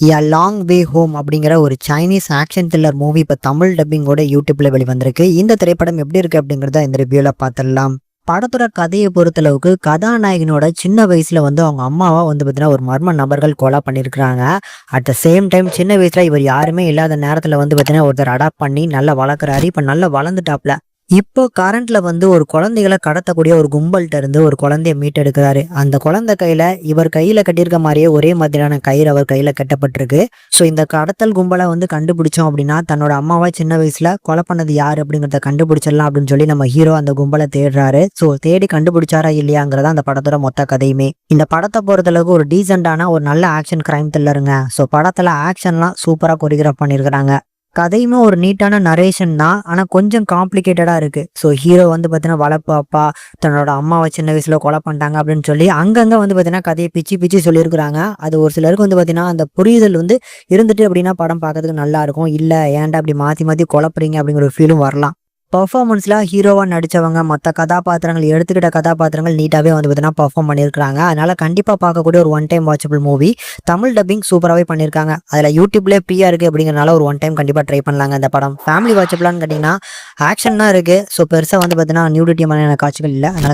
A long way home அப்படிங்கிற ஒரு Chinese action thriller movie இப்போ தமிழ் டப்பிங்கோட யூடியூப்ல வெளிவந்திருக்கு. இந்த திரைப்படம் எப்படி இருக்கு அப்படிங்கிறத இந்த ரிவ்யூல பார்த்துடலாம். படத்தோட கதையை பொறுத்தளவுக்கு கதாநாயகனோட சின்ன வயசுல அவங்க அம்மாவா பார்த்தீங்கன்னா ஒரு மர்ம நபர்கள் கொலை பண்ணியிருக்கிறாங்க. அட் த சேம் டைம் சின்ன வயசுல இவர் யாருமே இல்லாத நேரத்துல பார்த்தீங்கன்னா ஒருத்தர் அடாப்ட் பண்ணி நல்லா வளர்க்குறாரு. இப்போ நல்லா வளர்ந்துட்டாப்ல. இப்போ கரண்ட்ல ஒரு குழந்தைகளை கடத்தக்கூடிய ஒரு கும்பல்கிட்ட இருந்து ஒரு குழந்தைய மீட்டெடுக்கிறாரு. அந்த குழந்தை கையில இவர் கையில கட்டியிருக்க மாதிரியே ஒரே மாதிரியான கயிறு அவர் கையில கட்டப்பட்டிருக்கு. ஸோ இந்த கடத்தல் கும்பலை கண்டுபிடிச்சோம் அப்படின்னா தன்னோட அம்மாவை சின்ன வயசுல கொலை பண்ணது யாரு அப்படிங்கிறத கண்டுபிடிச்சிடலாம் அப்படின்னு சொல்லி நம்ம ஹீரோ அந்த கும்பலை தேடுறாரு. ஸோ தேடி கண்டுபிடிச்சாரா இல்லையாங்கிறதா அந்த படத்தோட மொத்த கதையுமே. இந்த படத்தை பொறுத்தளவுக்கு ஒரு டீசெண்டான ஒரு நல்ல ஆக்ஷன் கிரைம் த்ரில்லருங்க. ஸோ படத்துல ஆக்ஷன்லாம் சூப்பரா கொரியோகிராஃப் பண்ணியிருக்கிறாங்க. கதையுமே ஒரு நீட்டான நரேஷன் தான். ஆனா கொஞ்சம் காம்ப்ளிகேட்டடா இருக்கு. ஸோ ஹீரோ பார்த்தீங்கன்னா வளர்ப்பு அப்பா தன்னோட அம்மாவை சின்ன வயசுல கொலை பண்ணிட்டாங்க அப்படின்னு சொல்லி அங்கங்க பார்த்தீங்கன்னா கதையை பிச்சு பிச்சு சொல்லியிருக்கிறாங்க. அது ஒரு சிலருக்கு பார்த்தீங்கன்னா அந்த புரிதல் இருந்துட்டு அப்படின்னா படம் பார்க்கறதுக்கு நல்லா இருக்கும். இல்ல ஏன்டா அப்படி மாத்தி மாத்தி குழப்புறீங்க அப்படிங்கிற ஒரு ஃபீலும் வரலாம். பர்ஃபார்மன்ஸ்ல ஹீரோவா நடிச்சவங்க மற்ற கதாபாத்திரங்கள் எடுத்துக்கிட்ட கதாபாத்திரங்கள் நீட்டாவே பார்த்தீங்கன்னா பர்ஃபார்ம் பண்ணியிருக்காங்க. அதனால கண்டிப்பா பார்க்கக்கூடிய ஒரு one time watchable movie. Tamil dubbing சூப்பராகவே பண்ணியிருக்காங்க. அதில் யூடியூப்லேயே ஃப்ரீயா இருக்கு அப்படிங்கிறனால ஒரு ஒன் டைம் கண்டிப்பாக ட்ரை பண்ணலாங்க. இந்த படம் ஃபேமிலி வாட்சபிளான்னு கேட்டிங்கன்னா ஆக்ஷன் தான் இருக்கு. ஸோ பெருசாக பார்த்தீங்கன்னா நியூடிட்டி மாதிரியான காட்சிகள் இல்லை. அதனால